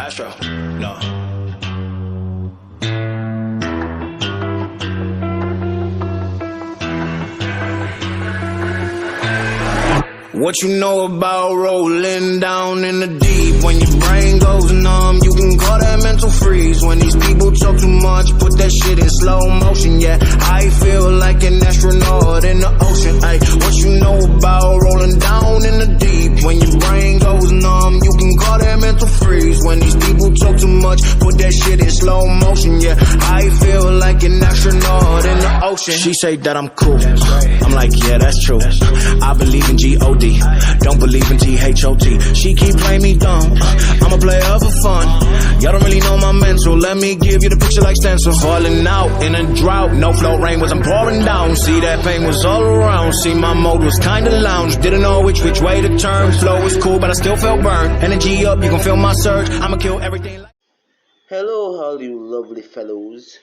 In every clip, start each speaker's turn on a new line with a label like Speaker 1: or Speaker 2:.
Speaker 1: Astro, no. What you know about rolling down in the deep? When your brain goes numb, you can call that mental freeze. When these people talk too much, put that shit in slow motion. Yeah, I feel like an astronaut in the ocean. Ay, what you know about rolling down in the deep? When your brain goes numb, you can call that mental freeze. When these people talk too much, put that shit in slow motion. Yeah, I feel like an astronaut in the ocean. She say that I'm cool. I'm like, yeah, that's true. I believe in G-O-D. Don't believe in T-H-O-T. She keep playing me dumb. I'm a player for fun. Y'all don't really know my mental. Let me give you the picture like stencil. Falling out in a drought. No flow rain wasn't pouring down. See, that pain was all around. See, my mode was kinda lounge. Didn't know which way to turn. Flow was cool, but I still felt burned. Energy up, you can feel my surge. I'ma kill everything.
Speaker 2: Hello, all you lovely fellows.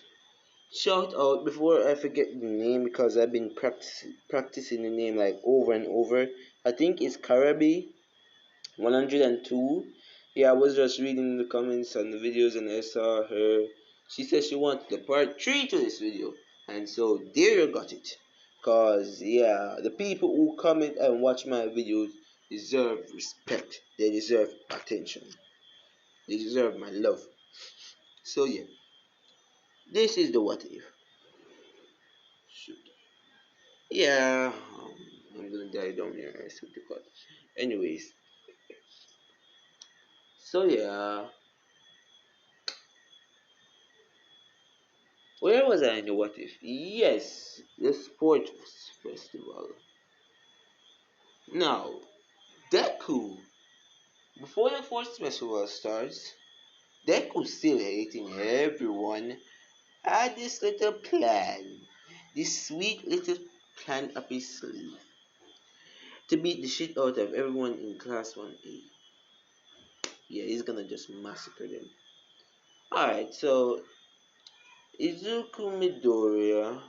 Speaker 2: Shout out before I forget the name, because I've been practicing the name like over and over. I think it's Carabi 102. Yeah, I was just reading the comments on the videos and I saw her. She said she wanted the part 3 to this video, and so there you got it. Cause yeah, the people who comment and watch my videos deserve respect. They deserve attention. They deserve my love. So yeah, this is the what if. Shoot. Yeah, I'm gonna die down here. I swear to God. Anyways, so yeah, where was I in the what if? Yes, the sports festival. Now, Deku, before the sports festival starts, Deku still hating everyone. Had this little plan, this sweet little plan up his sleeve to beat the shit out of everyone in class 1A. Yeah, he's gonna just massacre them. Alright, so Izuku Midoriya,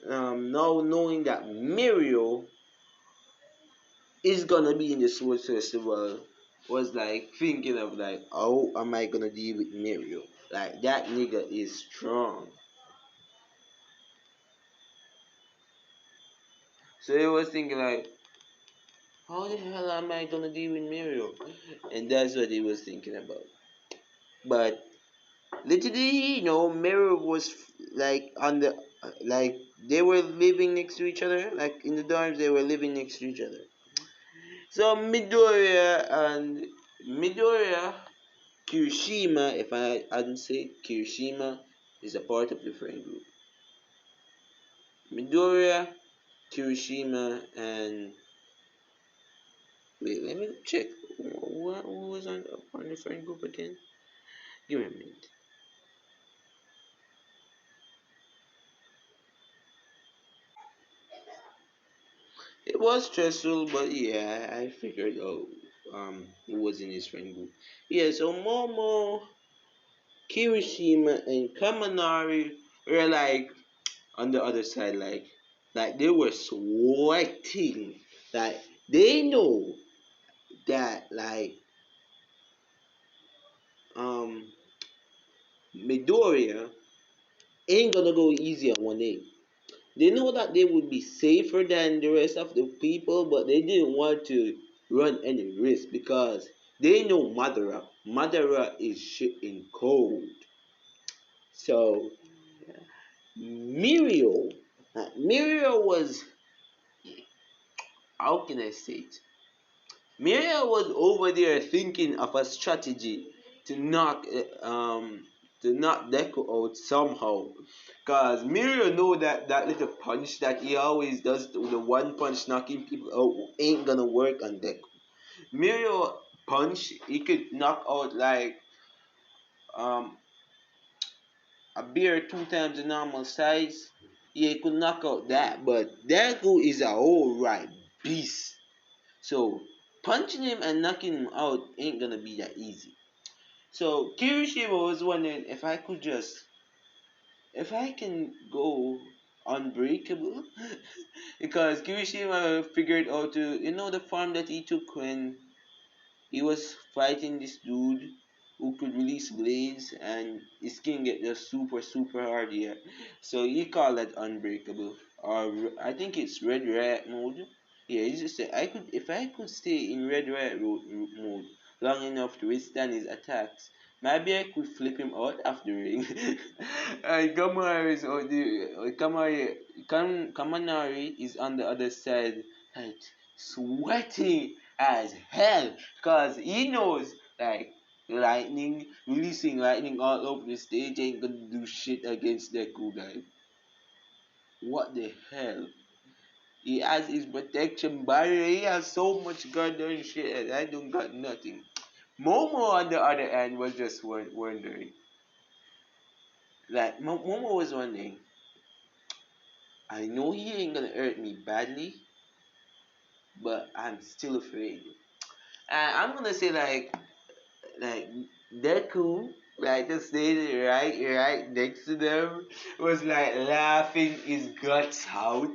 Speaker 2: now knowing that Mirio is gonna be in the sports festival, was like thinking of like, how am I gonna deal with Mirio? Like, that nigga is strong. So he was thinking like, how the hell am I gonna deal with Mirio? And that's what he was thinking about. But literally, Mirio was like on the like they were living next to each other. Like in the dorms, they were living next to each other. So Midoriya Kirishima, if I hadn't said Kirishima, is a part of the friend group. Midoriya, Kirishima, and wait, let me check. Who was on the friend group again? Give me a minute. It was stressful, but yeah, I figured out who was in his friend group. Yeah, so Momo, Kirishima, and Kaminari were like on the other side, like they were sweating. Like they know that um Midoriya ain't gonna go easy on 1A. They know that they would be safer than the rest of the people, but they didn't want to run any risk because they know Madara. Madara is shit in cold. So Mirio, Mirio was, how can I say it? Mirio was over there thinking of a strategy to knock Deku out somehow. Cause Mirio know that little punch that he always does, the one punch knocking people out, ain't gonna work on Deku. Mirio punch, he could knock out like um a bear 2 times the normal size. Yeah, he could knock out that, but Deku is a whole right beast. So punching him and knocking him out ain't gonna be that easy. So Kirishima was wondering if I can go unbreakable, because Kirishima figured out to, the farm that he took when he was fighting this dude who could release blades, and his skin get just super hard here. So he called that unbreakable, or I think it's red riot mode. Yeah, he just said I could if I could stay in red riot mode long enough to withstand his attacks. Maybe I could flip him out of the ring. And Kamanari is on the other side, like sweating as hell, cause he knows like lightning, releasing lightning all over the stage ain't gonna do shit against Deku guy. What the hell? He has his protection barrier. He has so much goddamn shit, and I don't got nothing. Momo on the other hand was just wondering. Like Momo was wondering, I know he ain't gonna hurt me badly, but I'm still afraid. And I'm gonna say like Deku, like just stayed right next to them, was like laughing his guts out.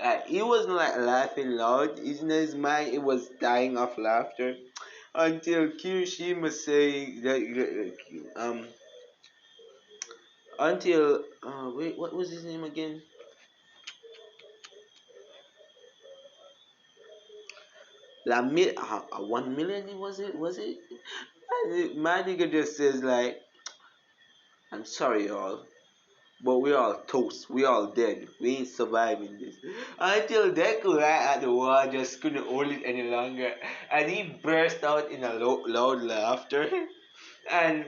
Speaker 2: Like he wasn't like laughing loud. In his mind, it was dying of laughter until Kirishima saying that until wait, what was his name again? La mil 1 million was it? And my nigga just says like, I'm sorry y'all, but we all toast, we all dead, we ain't surviving this. Until Deku right at the wall just couldn't hold it any longer, and he burst out in a loud laughter, and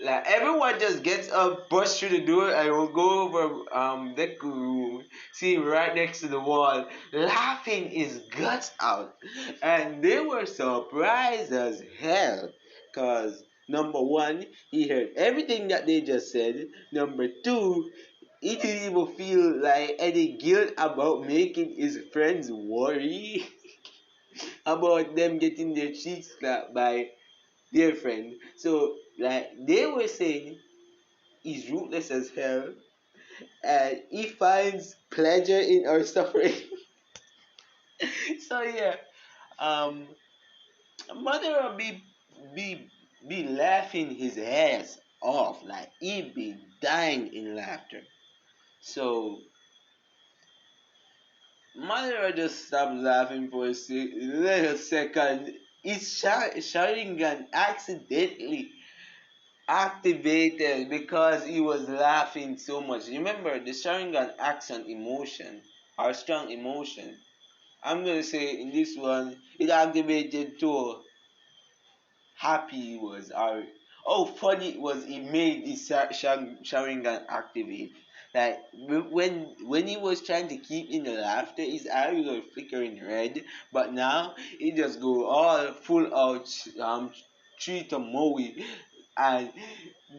Speaker 2: like everyone just gets up, bursts through the door, and will go over Deku room, see him right next to the wall, laughing his guts out. And they were surprised as hell. Cause number one, he heard everything that they just said. Number two, he didn't even feel like any guilt about making his friends worry about them getting their cheeks slapped by their friend. So like they were saying he's ruthless as hell and he finds pleasure in our suffering. So yeah, um mother will be be laughing his ass off, like he be dying in laughter. So mother will just stop laughing for a little second. His Sharingan accidentally activated because he was laughing so much. Remember, the Sharingan acts on emotion, our strong emotion. I'm gonna say in this one, it activated too. Happy he was, or oh funny it was. He made his Sharingan activate. Like when he was trying to keep in the laughter, his eyes were flickering red. But now he just go all full out tree to moe. And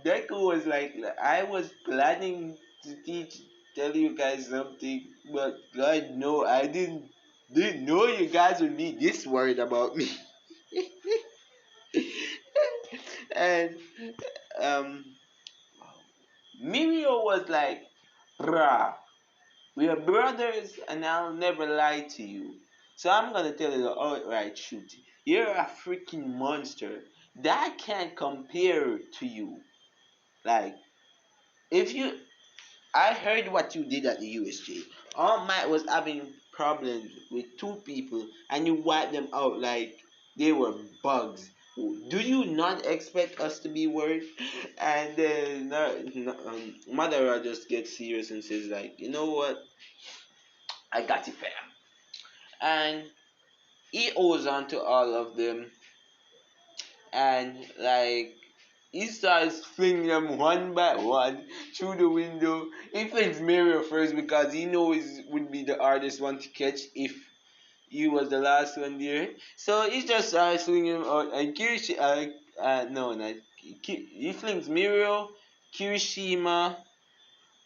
Speaker 2: Deku was like, I was planning to tell you guys something, but God no, I didn't know you guys would be this worried about me. And um, Mirio was like, bruh, we are brothers, and I'll never lie to you. So I'm gonna tell you the outright truth. You're a freaking monster. That can't compare to you. Like, if you I heard what you did at the USJ. All Might was having problems with two people and you wiped them out like they were bugs. Do you not expect us to be worried? And then Madara just gets serious and says like, you know what? I got you, fam. And he owes on to all of them, and like he starts flinging them one by one through the window. He flings Mario first because he knows would be the hardest one to catch if he was the last one there. So he just starts flinging him out, and no, not he flings Mario, Kirishima,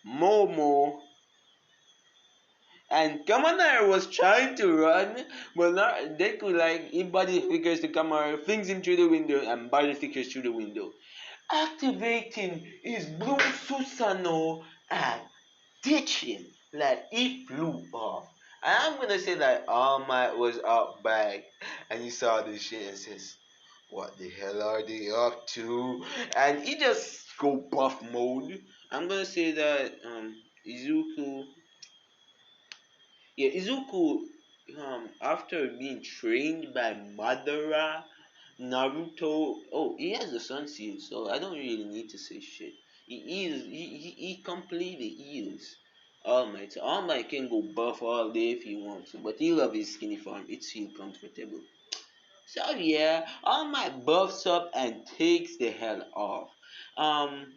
Speaker 2: Momo, and Kamanari was trying to run, but not Deku like he body figures to Kamanari, flings him through the window and body figures through the window, activating his blue Susanoo and ditching like he flew off. And I'm gonna say that All Might was out back and he saw this shit and says, what the hell are they up to? And he just go buff mode. I'm gonna say that Izuku, yeah, Izuku, after being trained by Madara, Naruto, oh, he has the Sun Seal, so I don't really need to say shit. He completely heals All Might. So All Might can go buff all day if he wants to, but he love his skinny form. It's feel comfortable. So yeah, All Might buffs up and takes the hell off. Um,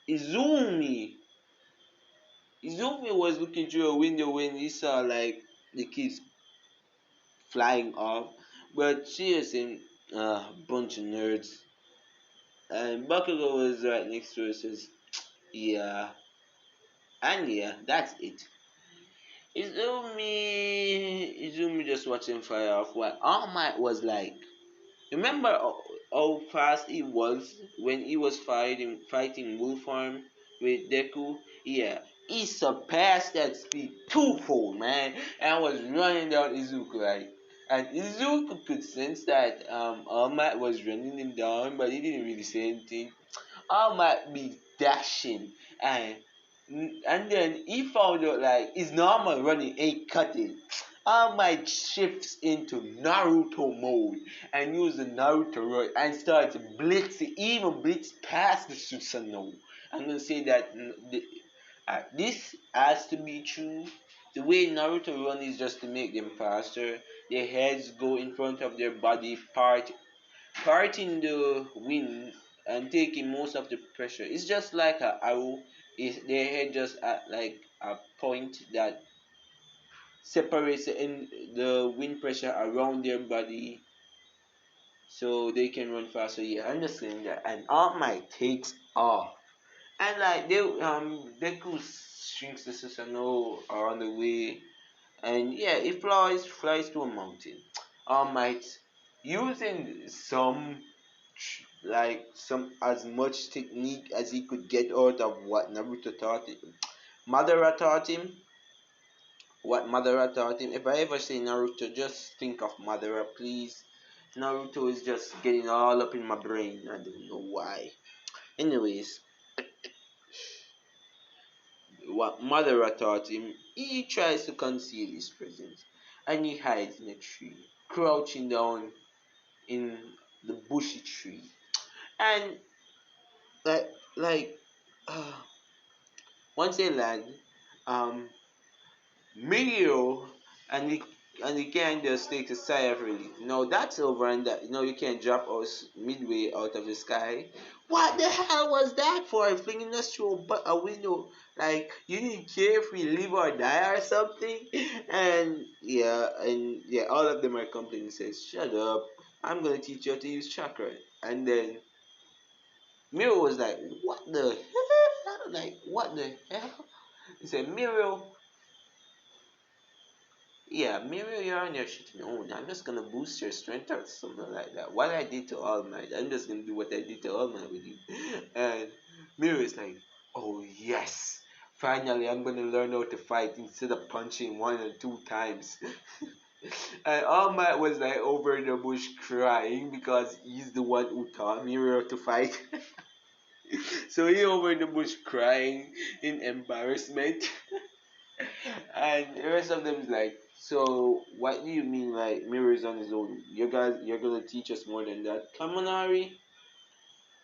Speaker 2: Izumi, Izumi was looking through a window when he saw like the kids flying off, but she is in a bunch of nerds. And Bakugo was right next to her, says, yeah, and yeah, that's it. Izumi just watching fire off what All Might was like. Remember how fast he was when he was fighting Wolfarm with Deku? Yeah, he surpassed that speed twofold, man, and was running down Izuku, right? And Izuku could sense that All Might was running him down, but he didn't really say anything. All Might be dashing, and then he found out like his normal running ain't cutting. All Might shifts into Naruto mode and use the Naruto run and start blitzing, even blitz past the Susanoo. I'm gonna say that this has to be true. The way Naruto run is just to make them faster. Their heads go in front of their body, parting the wind and taking most of the pressure. It's just like a arrow. Is their head just at like a point that separates the wind pressure around their body so they can run faster. Yeah, I understand that. And All Might takes off. And like Deku shrinks the Susanoo are on the way. And yeah, it flies to a mountain. All Might using some as much technique as he could get out of what Naruto taught him. Madara taught him what Madara taught him. If I ever say Naruto, just think of Madara, please. Naruto is just getting all up in my brain. I don't know why. Anyways, what Madara taught him, he tries to conceal his presence. And he hides in a tree, crouching down in the bushy tree. And like like uh, once they land, um Mio and he can't just take a sigh of relief. No, that's over, and that you can't drop us midway out of the sky. What the hell was that for? Flinging us through a window? Like you didn't care if we live or die or something? And all of them are complaining. Says, "Shut up! I'm gonna teach you how to use chakra." And then Miro was like, "What the hell? Like what the hell?" He said, "Miro, yeah, Miriam, you're on your shit own. I'm just gonna boost your strength or something like that. What I did to All Might, I'm just gonna do what I did to All Might with you." And Miriam is like, "Oh yes, finally I'm gonna learn how to fight instead of punching one or two times." And All Might was like over the bush crying because he's the one who taught Miriam to fight. So he over the bush crying in embarrassment. And the rest of them is like, so what do you mean like mirrors on his own? You're gonna teach us more than that. Come on, Ari.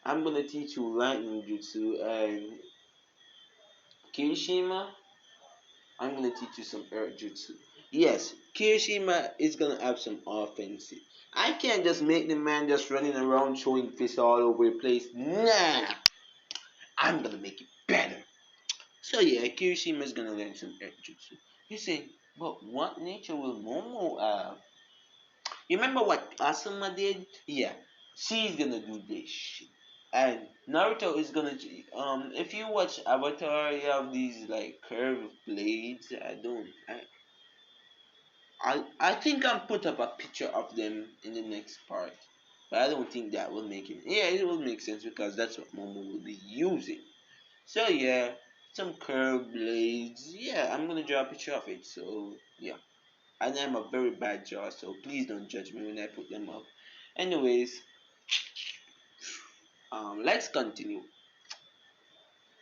Speaker 2: I'm gonna teach you lightning jutsu and Kirishima. I'm gonna teach you some earth jutsu. Yes, Kirishima is gonna have some offensive. I can't just make the man just running around showing fists all over the place. Nah, I'm gonna make it better. So yeah, Kirishima is gonna learn some earth jutsu. You say, but what nature will Momo have? You remember what Asuma did? Yeah, she's gonna do this shit. And Naruto is gonna if you watch Avatar, you have these like curved blades. I think I'll put up a picture of them in the next part. But I don't think that will make it. Yeah, it will make sense because that's what Momo will be using. So yeah. some curved blades. Yeah, I'm gonna draw a picture of it. So yeah, and I'm a very bad drawer, so please don't judge me when I put them up. Anyways, let's continue.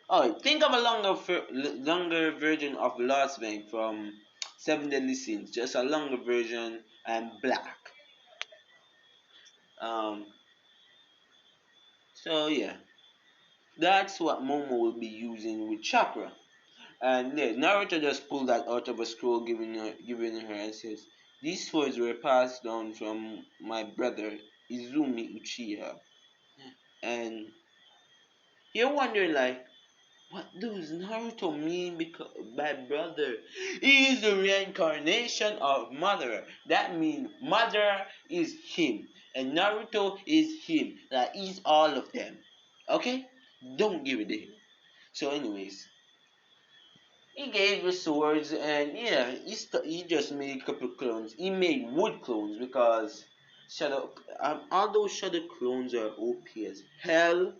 Speaker 2: Oh, think of a longer version of Lost Vein from Seven Deadly Sins. Just a longer version and black. Um, so yeah, that's what Momo will be using with Chakra. And yeah, Naruto just pulled that out of a scroll, giving her, and says, "These words were passed down from my brother Izumi Uchiha." And you're wondering, like, what does Naruto mean by brother? He is the reincarnation of Mother. That means Mother is him, and Naruto is him. Like, he's all of them. Okay? Don't give it to him. So, anyways, he gave the swords, and yeah, he just made a couple clones. He made wood clones because Shadow, although Shadow clones are OP as hell,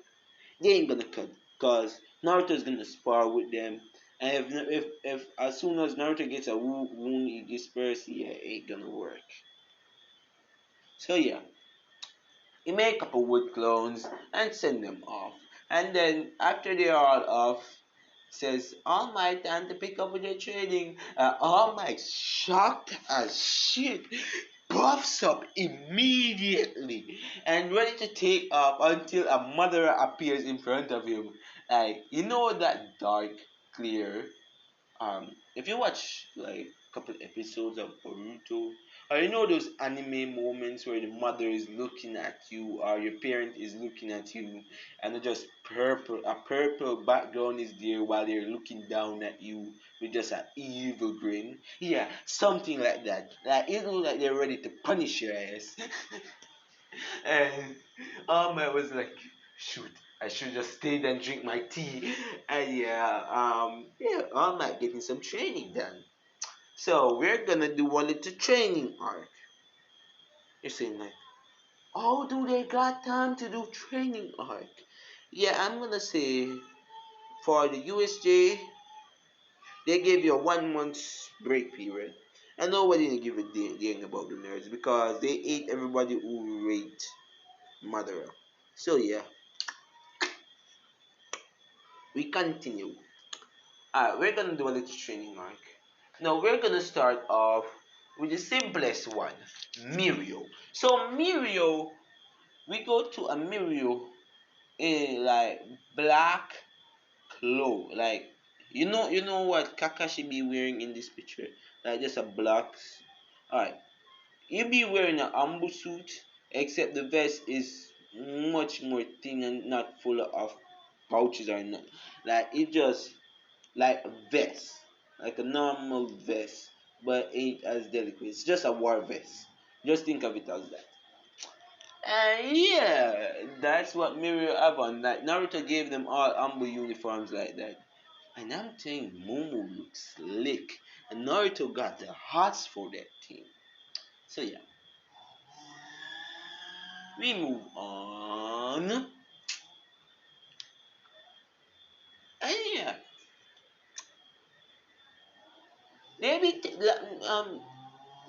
Speaker 2: they ain't gonna cut because Naruto's gonna spar with them. And if as soon as Naruto gets a wound, he disperses, yeah, it ain't gonna work. So yeah, he made a couple wood clones and send them off. And then after they are all off, says, "All Might, time to pick up with your training." All Might, shocked as shit, puffs up immediately and ready to take off until a mother appears in front of him. Like, you know that dark, clear, if you watch like a couple episodes of Boruto, or you know those anime moments where the mother is looking at you or your parent is looking at you, and it just a purple background is there while they're looking down at you with just an evil grin. Yeah, something like that. Like it looks like they're ready to punish your ass. And I was like, shoot, I should just stay and drink my tea. And yeah, I might getting some training done. So we're gonna do a little training arc. You're saying like, oh, do they got time to do training arc? Yeah, I'm gonna say for the USJ, they gave you a 1 month break period. And nobody didn't give a dang about the nerds because they ate everybody who raped Madara. So yeah, we continue. We're gonna do a little training arc. Now we're gonna start off with the simplest one, Mirio. So Mirio, we go to a Mirio in like black clothes, like you know what Kakashi be wearing in this picture, like just a black. Alright, you be wearing an ambu suit, except the vest is much more thin and not full of pouches or not. Like it just like a vest, like a normal vest, but ain't as delicate. It's just a war vest. Just think of it as that. And yeah, that's what Mirio have on. Like Naruto gave them all Ambu uniforms like that. And I'm saying Momo looks slick. And Naruto got the hearts for that thing. So yeah, we move on. And yeah, maybe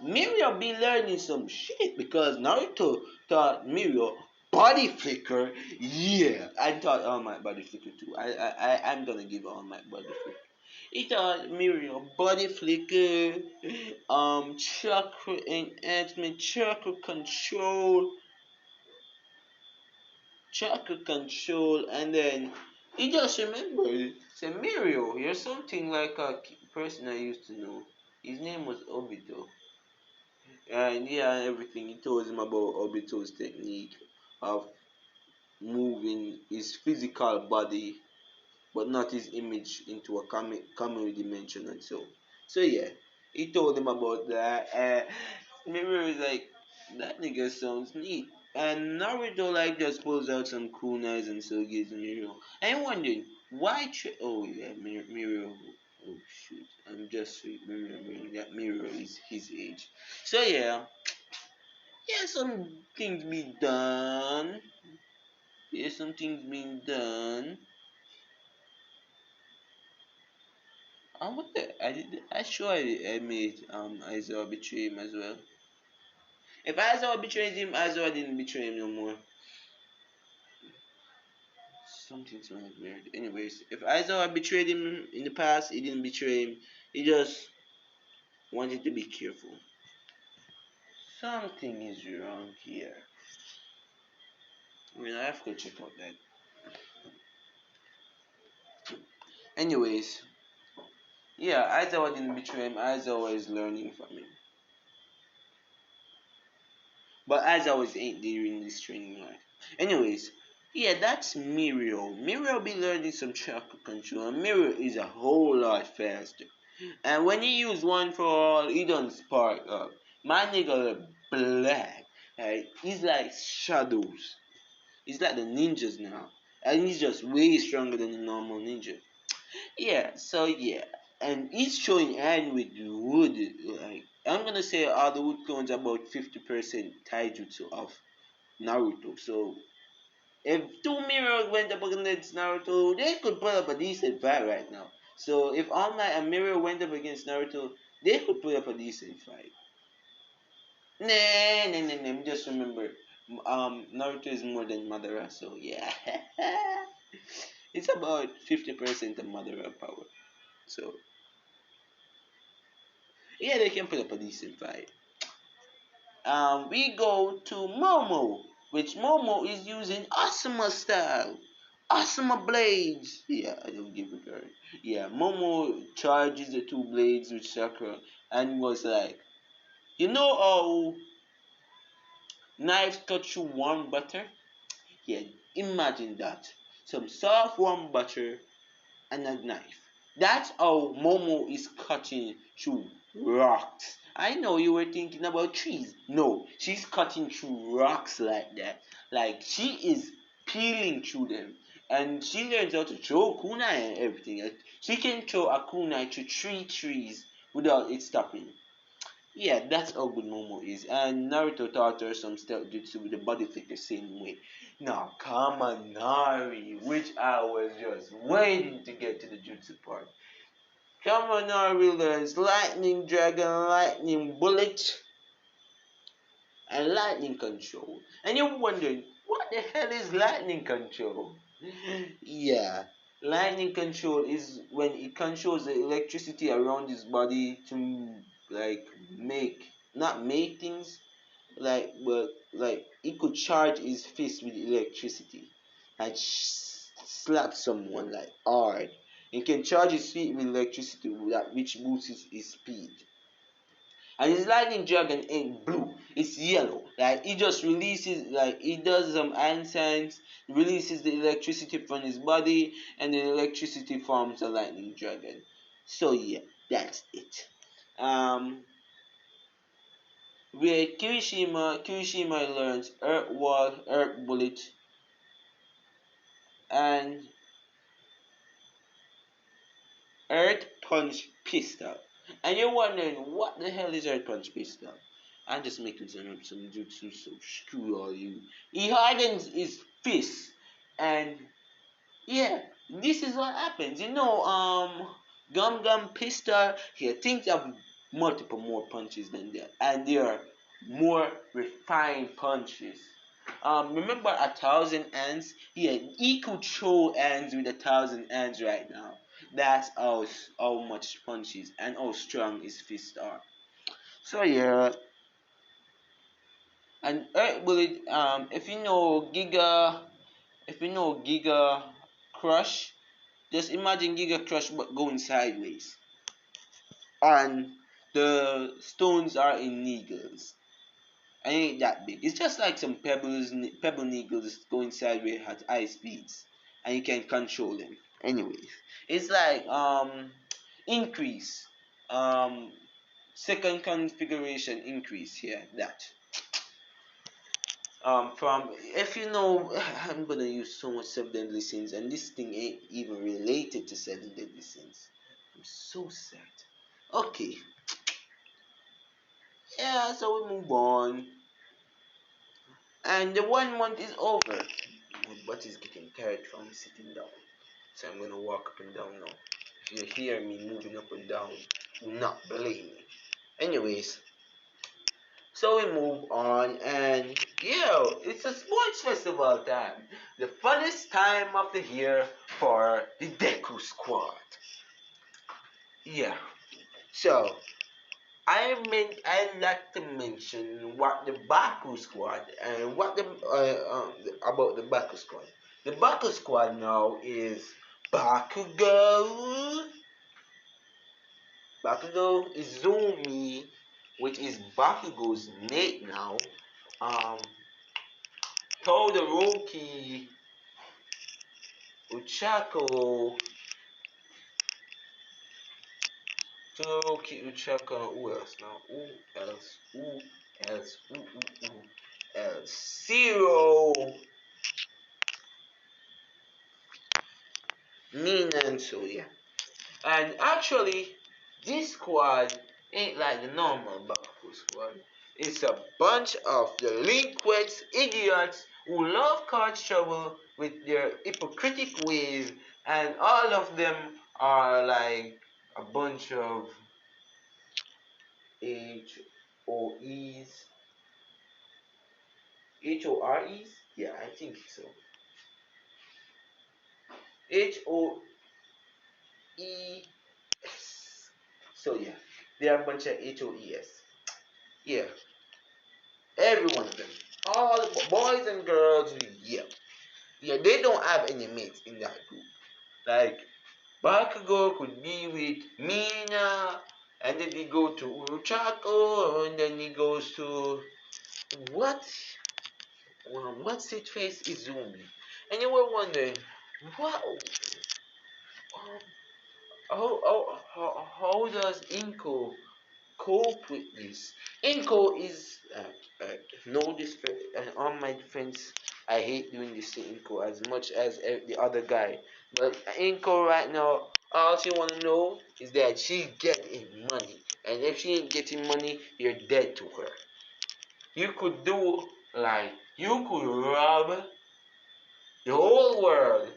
Speaker 2: Mirio be learning some shit because Naruto taught Mirio body flicker. Yeah, I taught All Might body flicker too. I'm gonna give All Might body flicker. He taught Mirio body flicker, chakra enhancement, chakra control, and then he just remembered. Said, "Mirio, you're something like a person I used to know. His name was Obito." And yeah, everything he told him about Obito's technique of moving his physical body, but not his image into a comedy dimension and so. So yeah, he told him about that. And Mirror was like, that nigga sounds neat. And Naruto like just pulls out some kunais and so gives Mirror. I'm wondering why. Oh yeah, Mirror. Oh shoot, I'm just remembering that Mirror is his age. So yeah, yeah, some things being done. Yeah, some things being done. what the, I did. I sure I made Aizawa betray him as well. If Aizawa betrayed him, Aizawa didn't betray him no more. Something smells weird. Anyways, if Aizawa betrayed him in the past, he didn't betray him. He just wanted to be careful. Something is wrong here. I mean, I have to check out that. Anyways, yeah, Aizawa didn't betray him. Aizawa is learning from him. But Aizawa ain't during this training life. Anyways, yeah, that's Mirio. Mirio be learning some chakra control. And Mirio is a whole lot faster. And when he use one for all, he don't spark up. My nigga black. Like, he's like shadows. He's like the ninjas now. And he's just way stronger than the normal ninja. Yeah, so yeah. And he's showing hand with wood. Like, I'm gonna say all the wood clones are about 50% taijutsu of Naruto. So if two mirrors went up against Naruto, they could put up a decent fight right now. So if All Might and Mirror went up against Naruto, they could put up a decent fight. Nah, nah, nah, nah. Just remember, Naruto is more than Madara, so yeah. It's about 50% of Madara power. So yeah, they can put up a decent fight. We go to Momo, which Momo is using Asuma style. Asuma blades. Yeah, I don't give a girl. Yeah, Momo charges the two blades with chakra and was like, you know how knives cut through warm butter? Yeah, imagine that. Some soft warm butter and a knife. That's how Momo is cutting through rocks. I know you were thinking about trees. No, she's cutting through rocks like that. Like she is peeling through them. And she learns how to throw kunai and everything. She can throw a kunai to 3 trees without it stopping. Yeah, that's how good Momo is. And Naruto taught her some stealth jutsu with the body flick the same way. Now, Kamanari, which I was just waiting to get to the jutsu part. Kamanari learns Lightning Dragon, Lightning Bullet, and Lightning Control. And you're wondering, what the hell is Lightning Control? Yeah, Lightning Control is when it controls the electricity around his body to like not make things but like he could charge his fist with electricity and slap someone like hard. He can charge his feet with electricity which boosts his speed. And his lightning dragon ain't blue, it's yellow. Like he just releases, like he does some hand signs, releases the electricity from his body, and the electricity forms a lightning dragon. So yeah, that's it. Um, where Kirishima learns Earth Wall, Earth Bullet, and Earth Punch Pistol. And you're wondering, what the hell is Earth Punch Pistol? I'm just making some jutsu, so screw all you. He hardens his fist, and yeah, this is what happens. Gum Gum Pistol, he thinks of multiple more punches than that, and they are more refined punches. Remember 1,000 ants? Yeah, he could throw ants with 1,000 ants right now. That's how much punches and how strong his fists are. So yeah, and Earth Bullet. If you know Giga Crush, just imagine Giga Crush but going sideways, and the stones are in needles. And it ain't that big. It's just like some pebble needles going sideways at high speeds, and you can control them. Anyways, it's like increase, um second configuration increase here. That from if you know, I'm gonna use so much seven deadly sins, and this thing ain't even related to seven deadly sins. I'm so sad. Okay, yeah. So we move on. And the 1 month is over. My butt is getting tired from sitting down. So I'm gonna walk up and down now. you hear me moving up and down, do not blame me. Anyways, so we move on, and yeah, it's a sports festival time. The funnest time of the year for the Deku squad. Yeah. So I like to mention what the Baku squad and what the about the Baku squad. The Baku squad now is Bakugo, Bakugo Izumi, which is Bakugo's mate now. Um, Todoroki, Uchako, Todoroki, Uchako, who else now? Who else? Who else? Who else? Zero, Nina, and so yeah. And actually, this squad ain't like the normal Baku squad. It's a bunch of delinquents, idiots who love cause trouble with their hypocritic ways, and all of them are like a bunch of HOEs. HOREs? Yeah, I think so. HOES. So yeah, they are a bunch of HOES. Yeah, every one of them. All the boys and girls, yeah. Yeah, they don't have any mates in that group. Like, Bakugo could be with Mina, and then he go to Uruchako, and then he goes to what? What's his face Izumi? And you were wondering, what? Um, how does Inko cope with this? Inko is no this on my defense. I hate doing this to Inko as much as the other guy. But Inko right now, all she wanna know is that she's getting money, and if she ain't getting money, you're dead to her. You could do like you could rob the whole world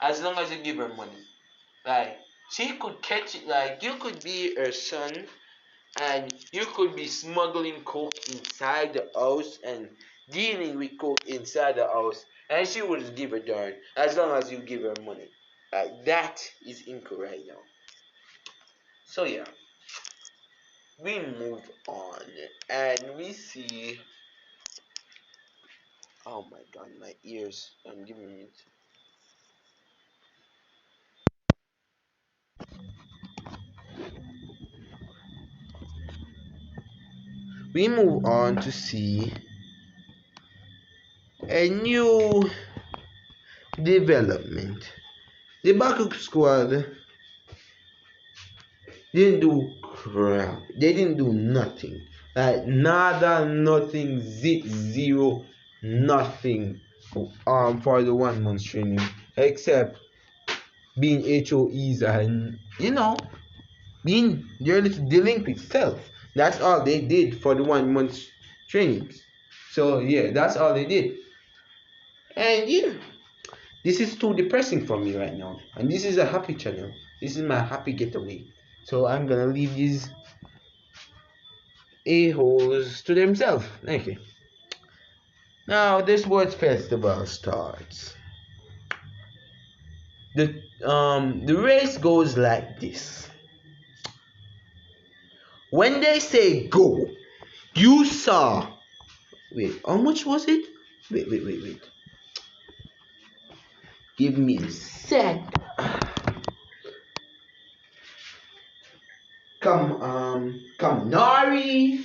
Speaker 2: as long as you give her money. Like she could catch it. Like you could be her son, and you could be smuggling coke inside the house and dealing with coke inside the house, and she would give a darn as long as you give her money. That is Inco right now. So yeah, we move on and we see. Oh my god, my ears! I'm giving it. We move on to see a new development. The backup squad didn't do crap. They didn't do nothing. Like nada, nothing, zero, nothing. For the 1 month training, except being HOEs and being their little delinquent self. That's all they did for the 1 month trainings. So yeah, that's all they did. And yeah, this is too depressing for me right now. And this is a happy channel. This is my happy getaway. So I'm gonna leave these a-holes to themselves. Okay. Now this sports festival starts. The race goes like this. When they say go, you saw. Wait, how much was it? Wait. Give me a sec. Kaminari,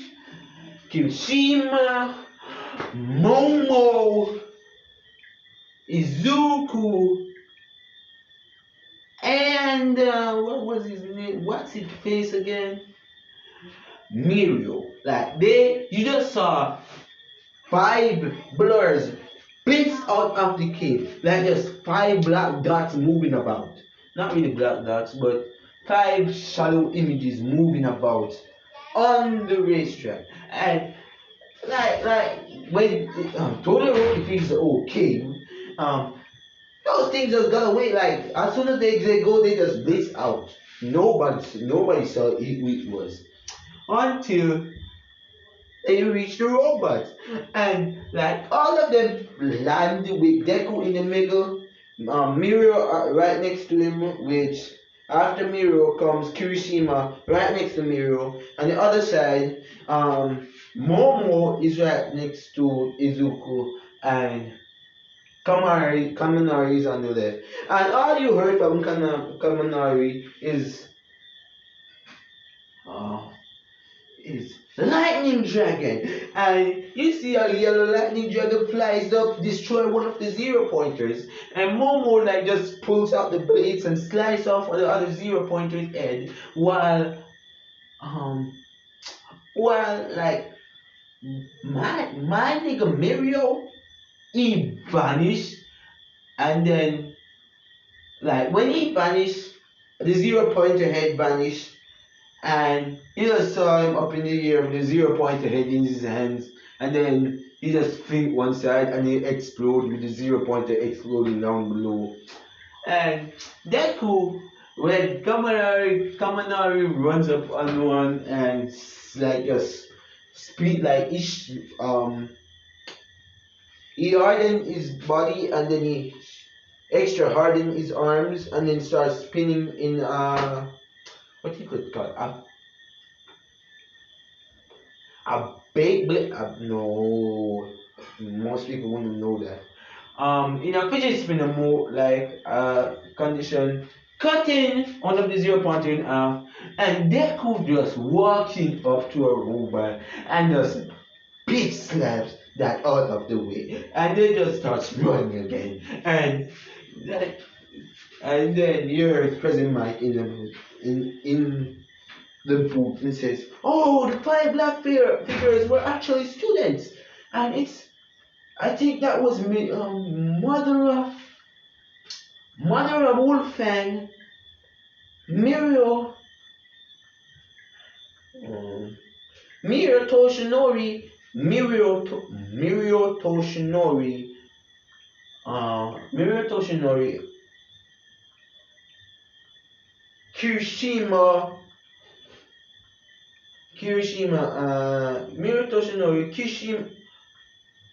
Speaker 2: Kirishima, Momo, Izuku, and what was his name? What's his face again? Mirio. Like you just saw 5 blurs blitz out of the cave. Like just 5 black dots moving about. Not really black dots, but 5 shadow images moving about on the racetrack. And like when Todoroki feels okay, Those things just got away. Like as soon as they go, they just blitz out. Nobody saw who it was until they reach the robots, and like all of them land with Deku in the middle, Miro right next to him, which after Miro comes Kirishima right next to Miro, and the other side, Momo is right next to Izuku, and Kaminari is on the left. And all you heard from Kaminari uh, is lightning dragon, and you see a yellow lightning dragon flies up, destroy one of the zero pointers, and Momo like just pulls out the blades and slice off the other zero pointer's head, um while like my nigga Mirio, he vanished, and then like when he vanished, the zero pointer head vanished, and he just saw him up in the air with the zero pointer head in his hands, and then he just flicked one side and he exploded with the zero pointer exploding down below. And Deku, when Kaminari runs up on one and like just split like he hardened his body, and then he extra hardened his arms, and then starts spinning in what you could call a baked blade. No, most people wouldn't know that. In a fidget spinner mode, like condition, cutting one of the zero pointer in half, and Deku just walking up to a robot and just big slaps that out of the way, and they just starts running again, that, and then here's President Mike in the book and says, "Oh, the five black figures were actually students, and I think that was me, mother of Wolfang, Mirio, Mirio Toshinori, Mirio Toshinori, Mirio Toshinori, Kirishima, Mirio Toshinori,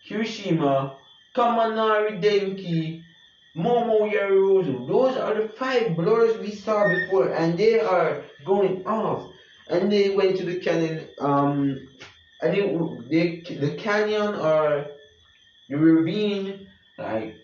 Speaker 2: Kirishima, Kaminari Denki, Momo Yaruzu. Those are the five blurs we saw before, and they are going off. And they went to the canyon. I think the canyon or the ravine, like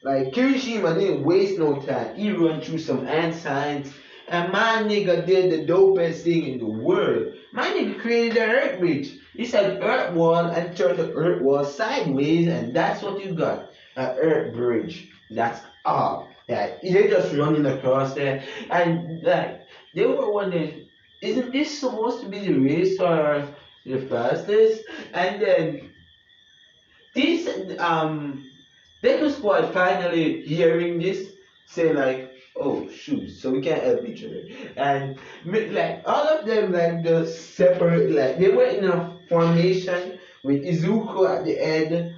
Speaker 2: Kirishima didn't waste no time. He run through some ant signs, and my nigga did the dopest thing in the world. My nigga created an earth bridge. He said earth wall and turned the earth wall sideways, and that's what you got. An earth bridge. That's all. Like, they're just running across there, and like they were wondering, isn't this supposed to be the race for the fastest? And then this Deku Squad finally hearing this say like, oh shoot, so we can't help each other, and like all of them like just separate, like they were in a formation with Izuku at the end.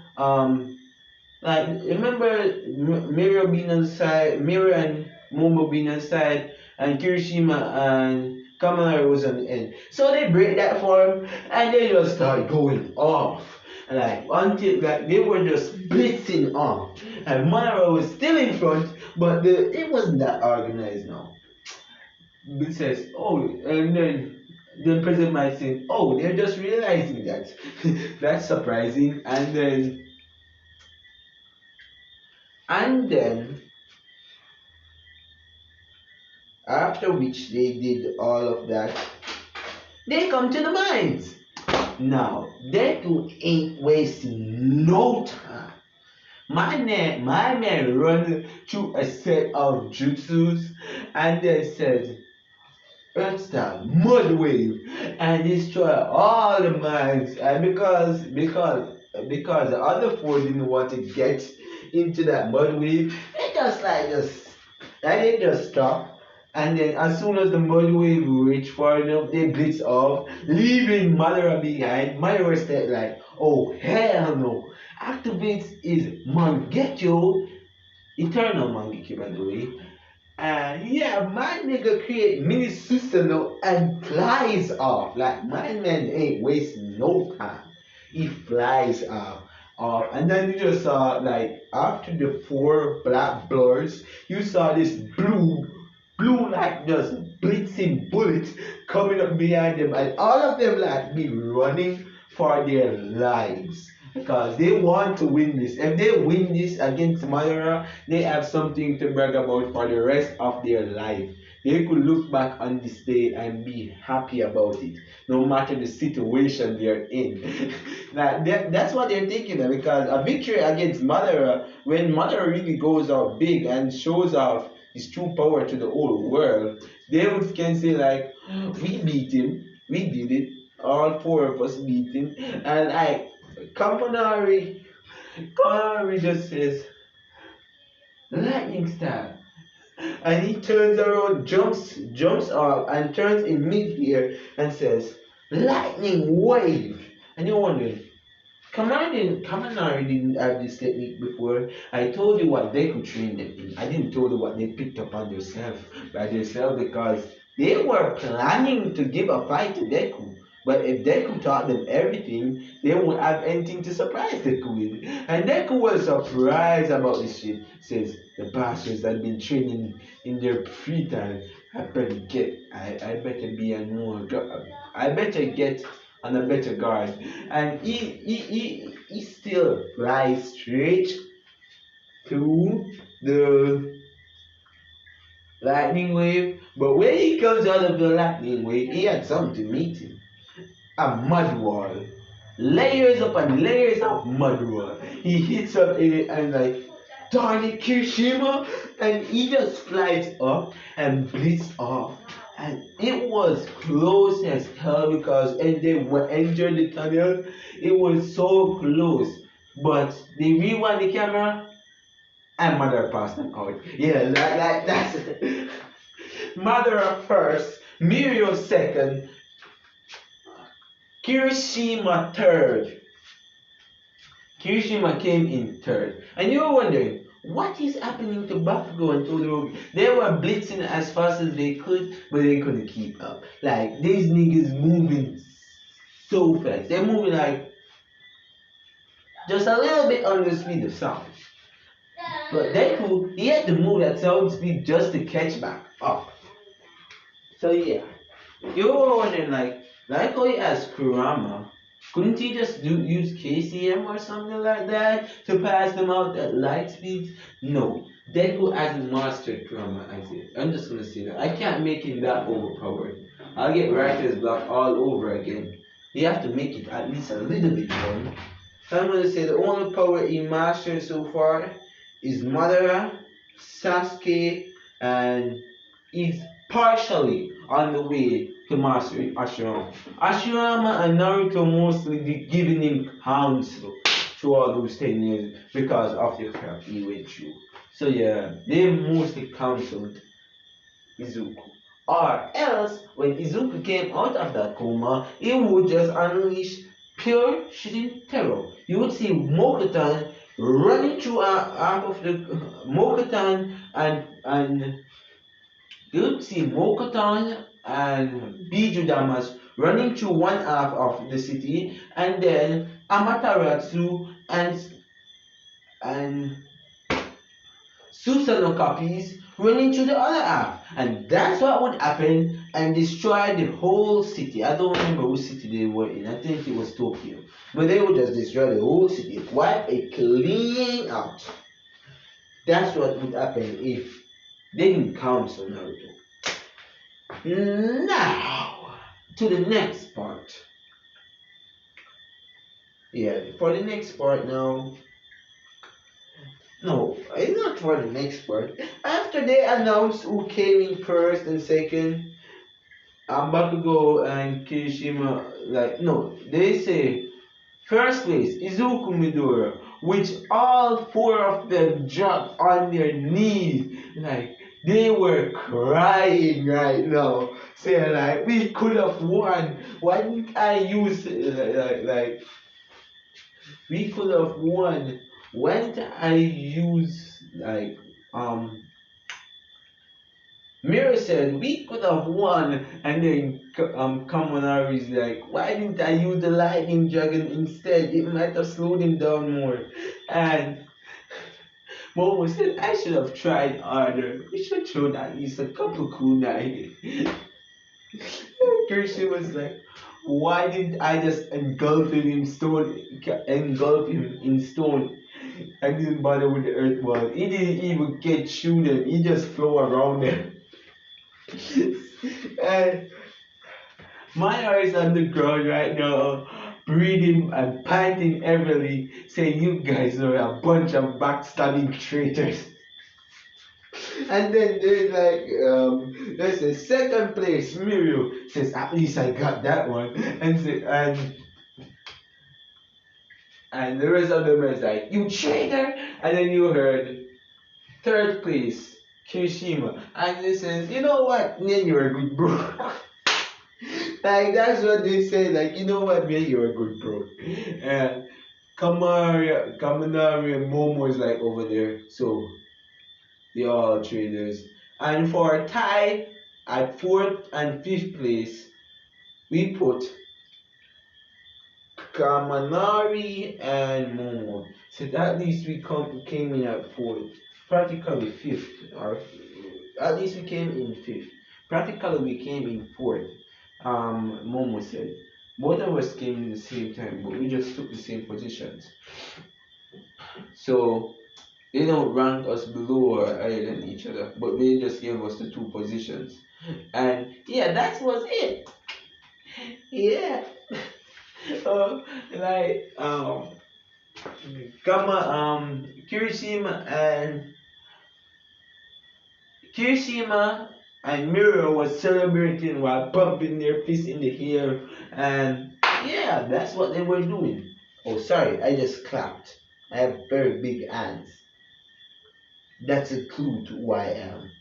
Speaker 2: Like remember Mirio being on the side, Mirio and Momo being on the side, and Kirishima and Kaminari was on the end. So they break that form and they just start going off. Like until like they were just blitzing off. And Madara was still in front, but it wasn't that organized now. It says, oh, and then President might say, oh, they're just realizing that. That's surprising. And then after which they did all of that, they come to the mines. Now, Deku ain't wasting no time. My man run through a set of jutsus and then says, Earth style, mud wave, and destroy all the mines. And because the other four didn't want to get into that mud wave, they just stop. And then as soon as the mud wave reached far enough, they blitz off, leaving Madara behind. Madara said like, oh hell no. Activates is Mangekyou, Eternal Mangekyo, by the way. And yeah, my nigga create mini Susanoo and flies off. Like my man ain't wasting no time. He flies off. And then you just saw like after the four black blurs, you saw this blue like just blitzing bullets coming up behind them, and all of them like be running for their lives because they want to win this. If they win this against Madara, they have something to brag about for the rest of their life. They could look back on this day and be happy about it, no matter the situation they're in. That's what they're thinking of, because a victory against Madara, when Madara really goes out big and shows off his true power to the whole world, they would can say like, we beat him, we did it, all four of us beat him, and Kaminari, Kaminari just says, lightning stab. And he turns around, jumps up, and turns in mid-air and says, lightning wave. And you're wondering, Kaminari didn't have this technique before. I told you what they could train them in. I didn't tell you what they picked up on themselves by themselves, because they were planning to give a fight to Deku. But if Deku taught them everything, they won't have anything to surprise Deku with. And Deku was surprised about this shit. Says the bastards had been training in their free time. I better be a more I better get on a better guard. And he still flies straight to the lightning wave. But when he comes out of the lightning wave, he had something to meet him. A mud wall. Layers upon layers of mud wall. He hits up in it and like, darn it, Kirishima! And he just flies up and blitz off. And it was close as hell, because when they entered the tunnel, it was so close. But they rewind the camera and Mother passed them out. Yeah, that's it. Mother first, Mirio second, Kirishima third. Kirishima came in third. And you were wondering, what is happening to Bakugo and Todoroki? They were blitzing as fast as they could, but they couldn't keep up. Like, these niggas moving so fast. They're moving like just a little bit under the speed of sound. But Deku, he had to move at sound speed just to catch back up. So yeah, you were wondering like how he has Kurama, couldn't he just use KCM or something like that to pass them out at light speeds? No, Deku hasn't mastered Kurama as yet. I'm just gonna say that. I can't make him that overpowered. I'll get writer's block all over again. You have to make it at least a little bit fun. So I'm gonna say the only power he mastered so far is Madara, Sasuke, and he's partially on the way to mastering Ashurama. Ashurama and Naruto mostly giving him counsel through all those 10 years because of the crap he went through. So yeah, they mostly counseled Izuku. Or else, when Izuku came out of that coma, he would just unleash pure shitting terror. You would see Mokutan running through half of the Mokutan and you would see Mokutan and Biju Damas running through one half of the city, and then Amaterasu and Susanoo copies running through the other half. And that's what would happen and destroy the whole city. I don't remember which city they were in. I think it was Tokyo. But they would just destroy the whole city. Wipe it clean out. That's what would happen if they didn't counsel Naruto. Now, to the next part. Yeah, for the next part now. No, it's not for the next part. After they announced who came in first and second, Bakugo and Kirishima, they say first place, Izuku Midora, which all four of them dropped on their knees. They were crying right now, saying we could have won. Why didn't I use we could have won. Why didn't I use
Speaker 3: Miro said we could have won, and then Kamonari is like, why didn't I use the lightning dragon instead? It might have slowed him down more. And Momo said I should have tried harder. We should throw at least a couple kunai. Kirsten was like, why didn't I just engulf him in stone? I didn't bother with the earth wall. He didn't even get through them. He just flew around them. And my is on the ground right now, breathing and panting heavily, saying, "You guys are a bunch of backstabbing traitors." And then there's a second place. Mirio says, "At least I got that one." And the rest of them is like, "You traitor!" And then you heard third place, Kirishima, and he says, "You know what? Man, you're a good bro." Like that's what they say. Like, you know what, man, you're a good bro. And Kaminari, and Momo is like over there. So they are all traders. And for a tie at fourth and fifth place, we put Kaminari and Momo. So at least we came in at fourth, practically fifth, or at least we came in fifth. Practically we came in fourth. Momo said. Both of us came in the same time, but we just took the same positions. So they don't rank us below or higher than each other, but they just gave us the two positions. And yeah, that was it. Yeah. Like Kirishima and Miro was celebrating while pumping their fists in the air, and yeah, that's what they were doing. Oh, sorry, I just clapped. I have very big hands. That's a clue to who I am,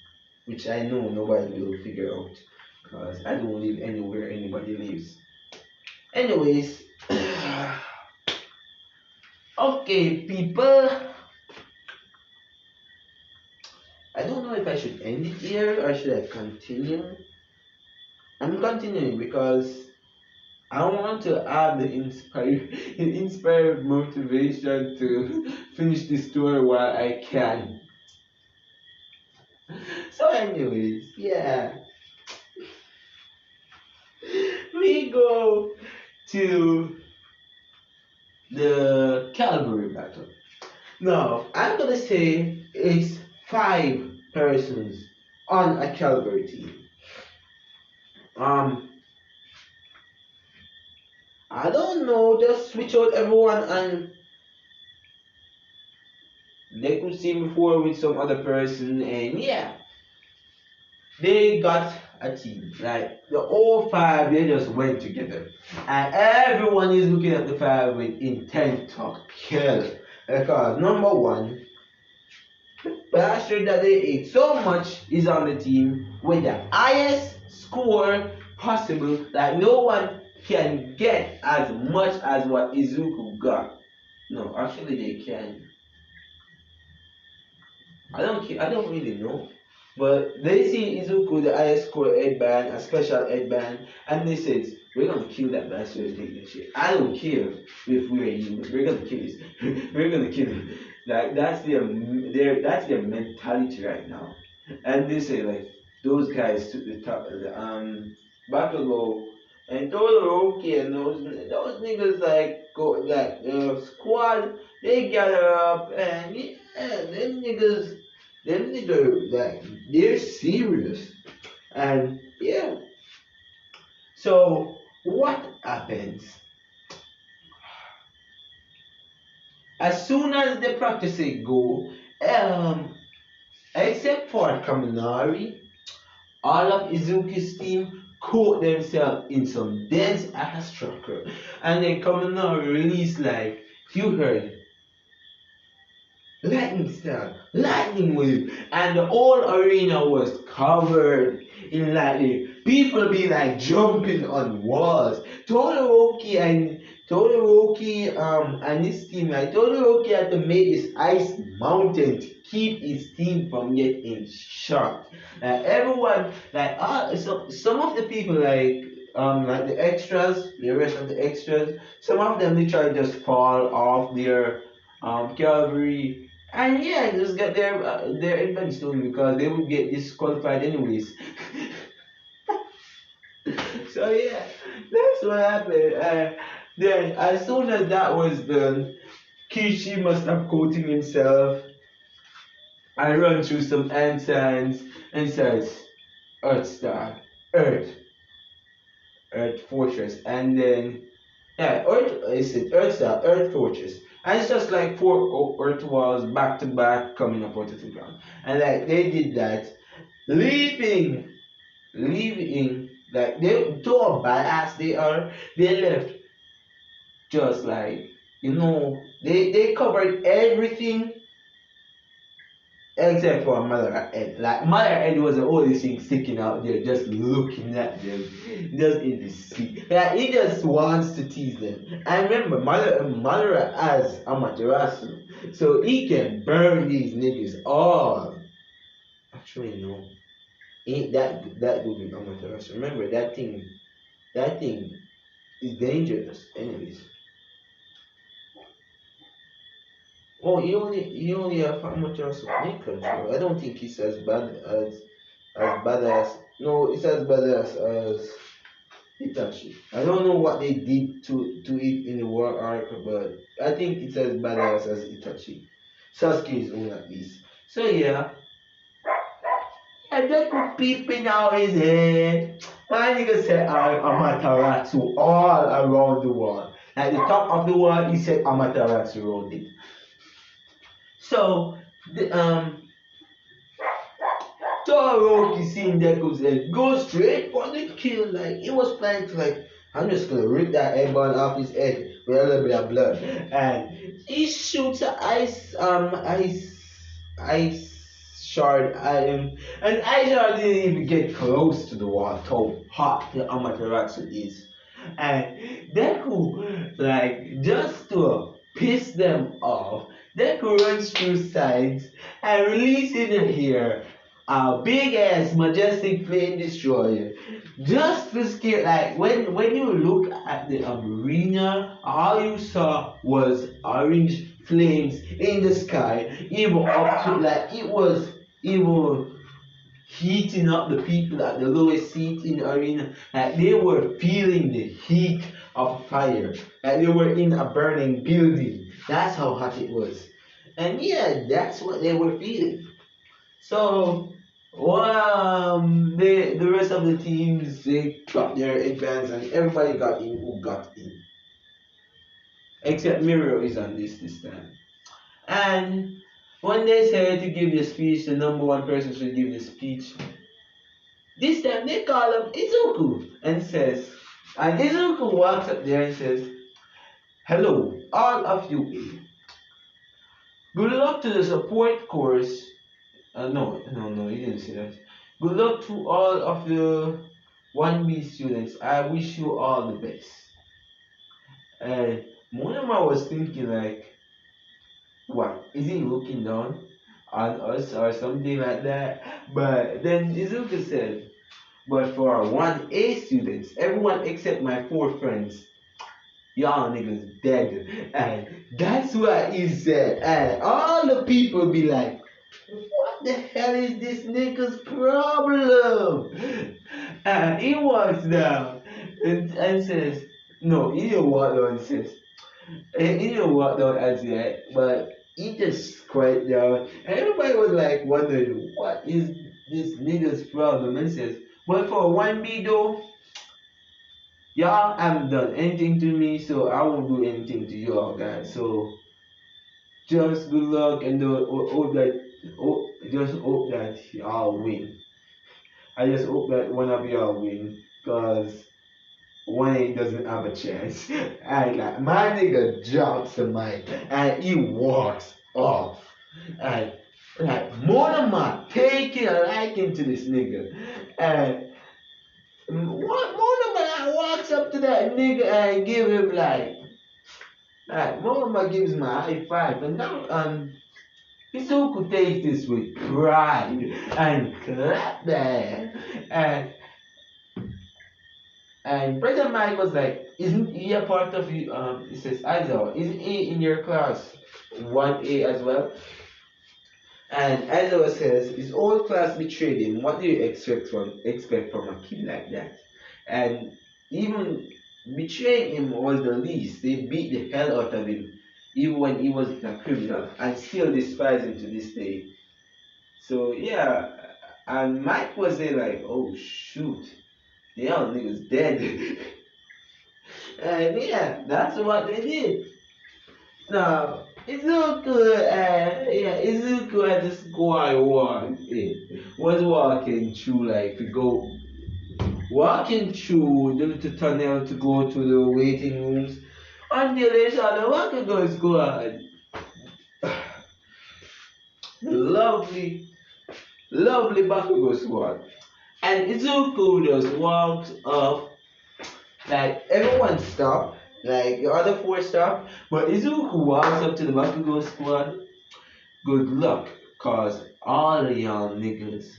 Speaker 3: which I know nobody will figure out because I don't live anywhere anybody lives. Anyways, okay, people. I don't know if I should end it here or should I continue. I'm continuing because I want to add the inspired motivation to finish this story while I can. So, anyways, yeah, we go to the cavalry battle. Now, I'm gonna say it's 5 persons on a cavalry team. I don't know, just switch out everyone and they could see before with some other person, and yeah, they got a team. Like the all 5, they just went together, and everyone is looking at the 5 with intent to kill. Because number 1, the bastard that they ate so much is on the team with the highest score possible that no one can get as much as what Izuku got. No, actually they can. I don't really know. But they see Izuku the highest score headband, a special headband, and they said, "We're gonna kill that bastard and take that shit. I don't care if we're you, we're gonna kill this. We're gonna kill him." Like that's their mentality right now. And they say like those guys took the top of the Bakugo and Todoroki and those niggas like go like squad, they gather up and yeah, them niggas like they're serious. And yeah. So what happens? As soon as the practicing go, except for Kaminari, all of Izuki's team caught themselves in some dense ass structure. And then Kaminari released like, you heard, lightning stab, lightning wave, and the whole arena was covered in lightning. people be like jumping on walls. Todoroki and his team, like Todoroki had to make this ice mountain to keep his team from getting shot. Like everyone, like some of the people like the extras, the rest of the extras, some of them literally just fall off their cavalry and yeah, just get their advance story because they would get disqualified anyways. So yeah, that's what happened. Then as soon as that was done, Kishi must have coating himself. I run through some ant signs and says, Earth Star, Earth, Earth Fortress, and then yeah, Earth is it Earth Star, Earth Fortress. And it's just like four Earth walls back to back coming up out of the ground. And like they did that, leaving like they to a badass they are, they left just like they covered everything except for Mother Ed. Like Mother Ed was the only thing sticking out there, just looking at them, just in the sea. Like he just wants to tease them. And remember, Mother has Amaterasu, so he can burn these niggas all. Actually, no, ain't that good with Amaterasu. Remember that thing is dangerous, anyways. Oh, he only have Amaterasu in control. I don't think he's as badass. No, it's as badass as Itachi. I don't know what they did to it in the war arc, but I think it's as badass as Itachi. Sasuke's own at least. So yeah, and that could peeping out his head. My nigga said Amaterasu all around the wall. At the top of the wall, he said Amaterasu around it. So the Todoroki seeing Deku's head go straight for the kill. Like he was planning to like, I'm just gonna rip that airball off his head with a little bit of blood. And he shoots an ice shard at him. And ice shard didn't even get close to the wall. How hot the Amaterasu is. And Deku, like, just to piss them off, Deku runs through sides and releases in here a big ass majestic flame destroyer. Just to scare, like when you look at the arena, all you saw was orange flames in the sky, even up to like it was even heating up the people at the lowest seat in the arena. Like they were feeling the heat of fire. Like they were in a burning building. That's how hot it was. And yeah, that's what they were feeling. So the rest of the teams they got their advance and everybody got in who got in. Except Miro is on this time. And when they said to give the speech, the number one person should give the speech. This time they call him Izuku and Izuku walks up there and says, Hello, all of you. Good luck to the support course. No, he didn't say that. Good luck to all of the 1B students. I wish you all the best. And Monoma was thinking like, what? Is he looking down on us or something like that? But then Izuka said, but for 1A students, everyone except my 4 friends, y'all niggas dead. And that's what he said. And all the people be like, what the hell is this nigga's problem? And he walks down and says, no, he didn't walk down and says, he didn't walk down as yet, but he just quiet down. And everybody was like wondering, what is this nigga's problem? And says, but for 1B though, y'all haven't done anything to me, so I won't do anything to y'all guys. So just good luck and just hope that y'all win. I just hope that one of y'all win, cause one A doesn't have a chance. And like my nigga drops the mic and he walks off. And like Monoma taking a liking to this nigga. And Monoman walks up to that nigga and give him like Monoman gives him a high five, and now Izuku takes this with pride and clap there, and President Mike was like, "Isn't he a part of you?" He says, "Aizawa, isn't he in your class 1A as well?" And Aizawa says, "His old class betrayed him. What do you expect from a kid like that?" And even betraying him was the least. They beat the hell out of him, even when he was a criminal, and still despise him to this day. So yeah, and Mike was there like, "Oh shoot, the young nigga's dead." And yeah, that's what they did. Now, Izuku at the squad one was walking through like to go walking through the tunnel to go to the waiting rooms until they saw the Bakugo squad. Lovely, lovely Bakugo squad. And Izuku just walks up. Like everyone stopped, like the other four stopped, but Izuku walks up to the Bakugo squad. Good luck, cause all of y'all niggas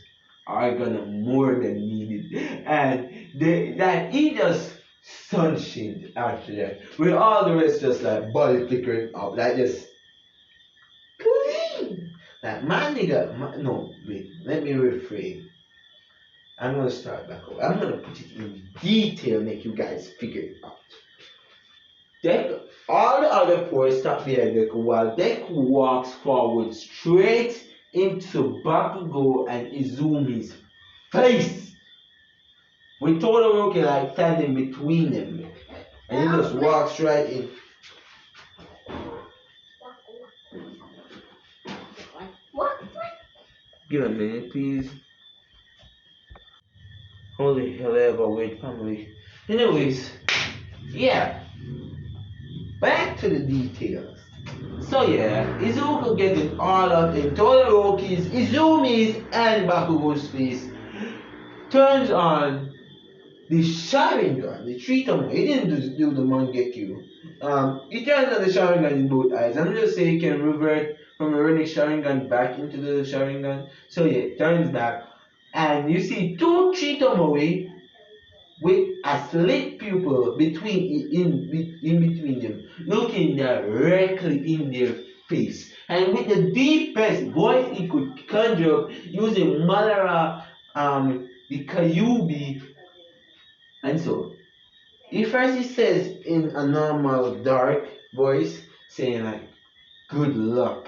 Speaker 3: are gonna more than need it. And that he just sunshined after that. With all the rest just like body flickering up, like just clean. Like my nigga, no, wait, let me refrain. I'm gonna start back over. I'm gonna put it in detail, make you guys figure it out. Deku, all the other four stop behind Deku while Deku walks forward straight into Bakugo and Izumi's face. With Todoroki like standing between them. And he just walks right in. Give a minute, please. Holy hell, ever wait, family. Anyways, yeah. Back to the details. So yeah, Izuku gets it all up in Todoroki's, Izumi's, and Bakugo's face. Turns on the Sharingan, the Triton. He didn't do the Mangekyo. He turns on the Sharingan in both eyes. I'm just saying he can revert from a running Sharingan back into the Sharingan. So yeah, turns back. And you see two Chitomoe with a slit pupil in between them, looking directly in their face, and with the deepest voice he could conjure up using Madara, the Kyubi, and so. He says in a normal dark voice, saying like, good luck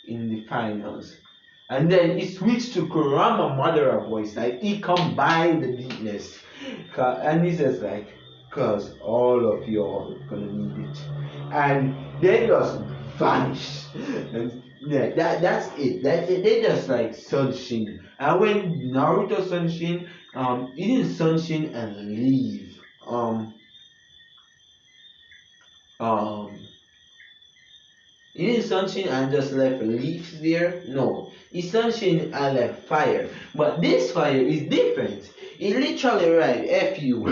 Speaker 3: in the finals. And then he switched to Kurama Madara voice, like he combined the deepness. And he says like, cause all of y'all gonna need it. And they just vanish. And yeah, that's it. That's it. They just like Sunshin. And when Naruto Sunshin, he didn't Sunshin and leave. Um He didn't sunshine and just left leaves there. No. He sunshine and left fire. But this fire is different. It literally right F you.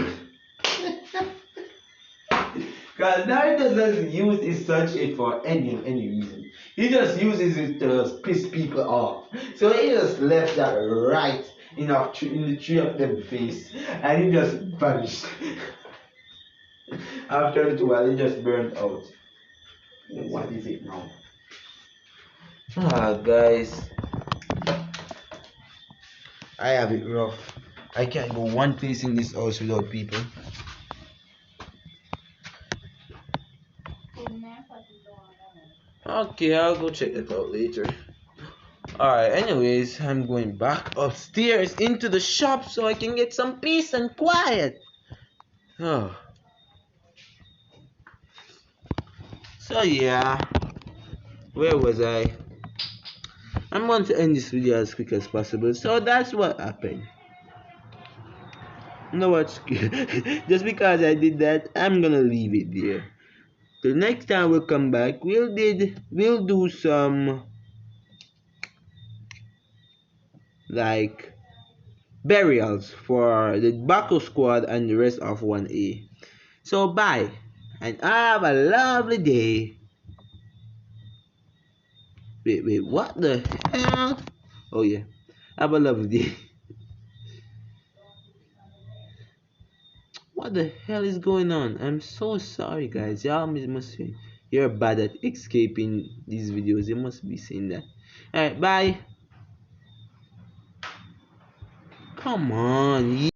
Speaker 3: Because Naruto doesn't use his sunshine for any reason. He just uses it to piss people off. So he just left that right in the three of them face. And he just vanished. After a while, he just burned out. What is it now? Guys, I have it rough. I can't go one place in this house without people. Okay, I'll go check it out later. Alright, anyways, I'm going back upstairs into the shop so I can get some peace and quiet. Oh. So yeah, where was I? I'm going to end this video as quick as possible. So that's what happened. You know what? Just because I did that, I'm gonna leave it there. The next time we'll come back, we'll do some like
Speaker 2: burials for the Baku squad and the rest of 1A. So bye and have a lovely day. Wait, what the hell? Oh yeah, have a lovely day. What the hell is going on? I'm so sorry, guys. Y'all must be, you're bad at escaping these videos. You must be saying that. Alright, bye. Come on.